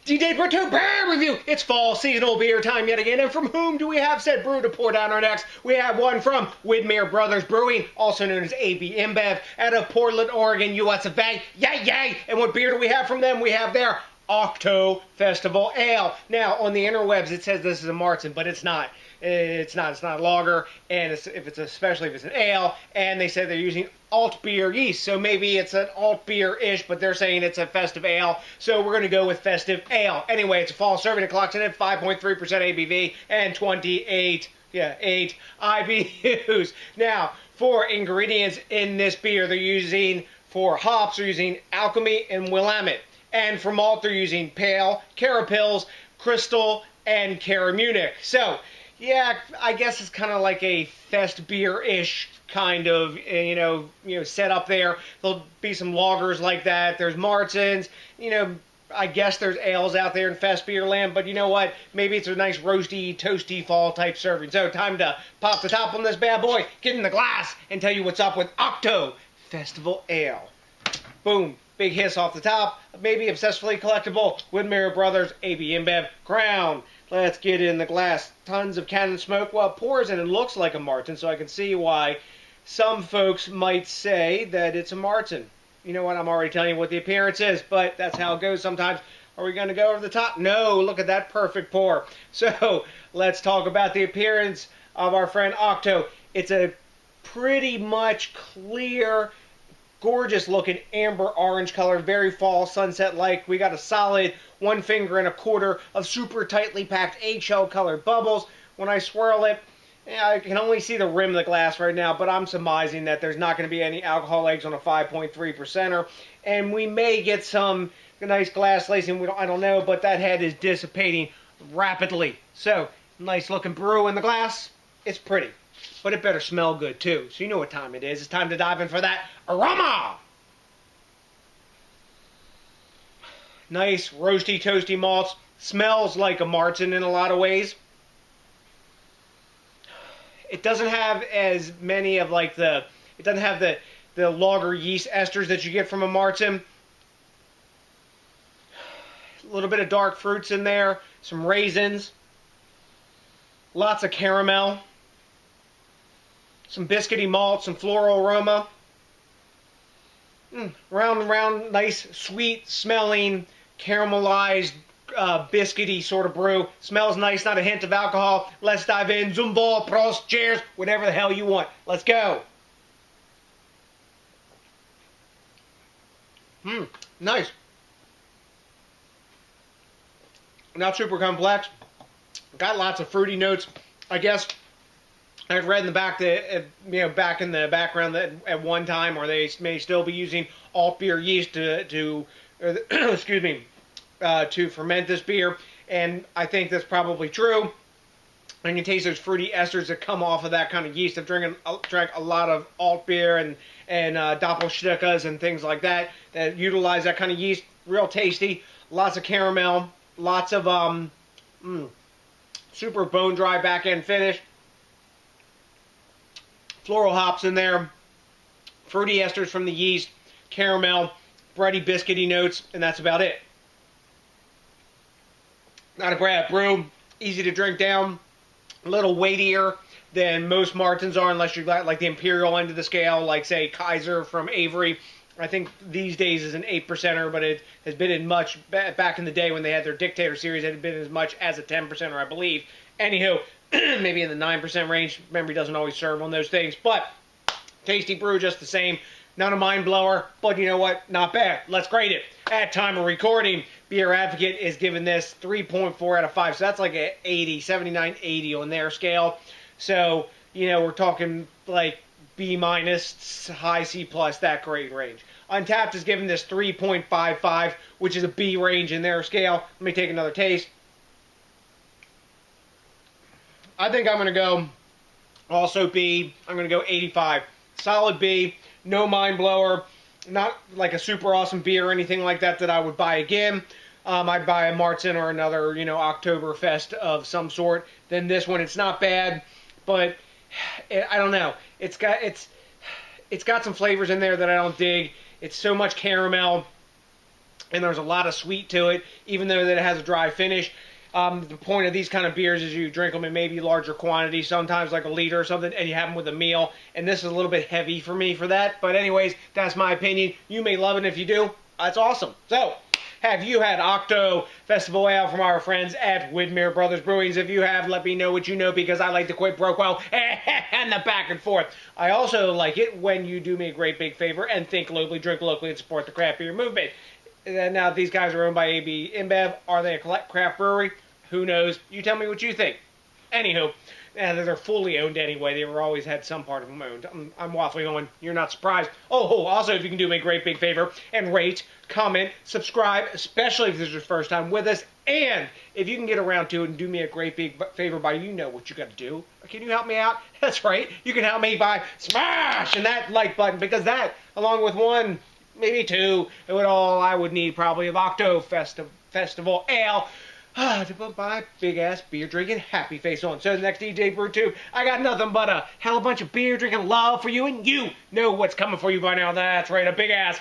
DJs BrewTube beer review. It's fall seasonal beer time yet again, and from whom do we have said brew to pour down our necks? We have one from Widmer Brothers Brewing, also known as AB InBev, out of Portland, Oregon, US of A. Yay, yay! And what beer do we have from them? We have their OKTO Festival Ale. Now, on the interwebs, it says this is a Marzen, but it's not. It's not a lager, and especially if it's an ale, and they said they're using alt beer yeast, so maybe it's an alt beer-ish, but they're saying it's a festive ale, so we're going to go with festive ale. Anyway, it's a fall serving, it clocks in at 5.3% ABV and 8 IBUs. Now, for ingredients in this beer, they're using, for hops, they're using alchemy and willamette, and for malt, they're using pale, carapils, crystal, and caramunic. So, yeah, I guess it's kind of like a fest beer-ish kind of, setup there. There'll be some lagers like that. There's Marzens. I guess there's ales out there in Festbier land, but you know what? Maybe it's a nice roasty, toasty fall type serving. So time to pop the top on this bad boy, get in the glass, and tell you what's up with OKTO Festival Ale. Boom. Big hiss off the top. Maybe obsessively collectible Widmer Brothers AB InBev Crown. Let's get in the glass. Tons of cannon smoke. Well, it pours and it looks like a Marzen, so I can see why some folks might say that it's a Marzen. You know what? I'm already telling you what the appearance is, but that's how it goes sometimes. Are we going to go over the top? No. Look at that perfect pour. So let's talk about the appearance of our friend OKTO. It's a pretty much clear, gorgeous looking amber orange color, very fall sunset like. We got a solid 1 finger and a quarter of super tightly packed eggshell colored bubbles. When I swirl it, I can only see the rim of the glass right now, but I'm surmising that there's not going to be any alcohol eggs on a 5.3%er, and we may get some nice glass lacing. I don't know, but that head is dissipating rapidly. So nice looking brew in the glass. It's pretty, but it better smell good too. So you know what time it is. It's time to dive in for that aroma. Nice roasty, toasty malts. Smells like a Marzen in a lot of ways. It doesn't have as many of it doesn't have the lager yeast esters that you get from a Marzen. A little bit of dark fruits in there. Some raisins. Lots of caramel. Some biscuity malt, some floral aroma. Round and round, nice, sweet smelling, caramelized, biscuity sort of brew. Smells nice, not a hint of alcohol. Let's dive in. Zumbal, Prost, cheers, whatever the hell you want. Let's go. Nice. Not super complex. Got lots of fruity notes. I guess I've read in the back that, back in the background that at one time, or they may still be using alt beer yeast to ferment this beer, and I think that's probably true. And you taste those fruity esters that come off of that kind of yeast. I've drank a lot of alt beer and doppelstückes and things like that utilize that kind of yeast. Real tasty. Lots of caramel. Lots of super bone dry back end finish. Floral hops in there, fruity esters from the yeast, caramel, bready, biscuity notes, and that's about it. Not a bad brew, easy to drink down, a little weightier than most Marzens are, unless you like the imperial end of the scale, like say Kaiser from Avery. I think these days is an 8%er, but it has been in much back in the day when they had their Dictator series. It had been as much as a 10%er, I believe. Anywho, maybe in the 9% range. Memory doesn't always serve on those things, but tasty brew just the same. Not a mind blower, but you know what? Not bad. Let's grade it. At time of recording, Beer Advocate is giving this 3.4 out of 5. So that's like a 80, 79, 80 on their scale. So, we're talking like B minus, high C plus, that grade range. Untapped is giving this 3.55, which is a B range in their scale. Let me take another taste. I think I'm going to go also B. I'm going to go 85. Solid B. No mind blower. Not like a super awesome beer or anything like that I would buy again. I'd buy a Marzen or another, Oktoberfest of some sort. Then this one, it's not bad, but I don't know. It's got some flavors in there that I don't dig. It's so much caramel. and there's a lot of sweet to it, even though that it has a dry finish. The point of these kind of beers is you drink them in maybe larger quantities, sometimes like a liter or something, and you have them with a meal. And this is a little bit heavy for me for that. But anyways, that's my opinion. You may love it. If you do, that's awesome. So, have you had OKTO Festival Ale from our friends at Widmer Brothers Brewings? If you have, let me know what you know, because I like to quit broke well and the back and forth. I also like it when you do me a great big favor and think locally, drink locally, and support the craft beer movement. And now, these guys are owned by AB InBev. Are they a craft brewery? Who knows? You tell me what you think. Anywho, they're fully owned anyway. They were always had some part of them owned. I'm waffling on. You're not surprised. Oh, also, if you can do me a great big favor and rate, comment, subscribe, especially if this is your first time with us. And if you can get around to it and do me a great big favor by, you know what you got to do. Can you help me out? That's right. You can help me by smashing that like button, because that, along with one, maybe two, it would all I would need probably of OKTO Festival Ale to put my big-ass beer-drinking happy face on. So the next DJ BrewTube, I got nothing but a hell bunch of beer-drinking love for you, and you know what's coming for you by now. That's right, a big-ass...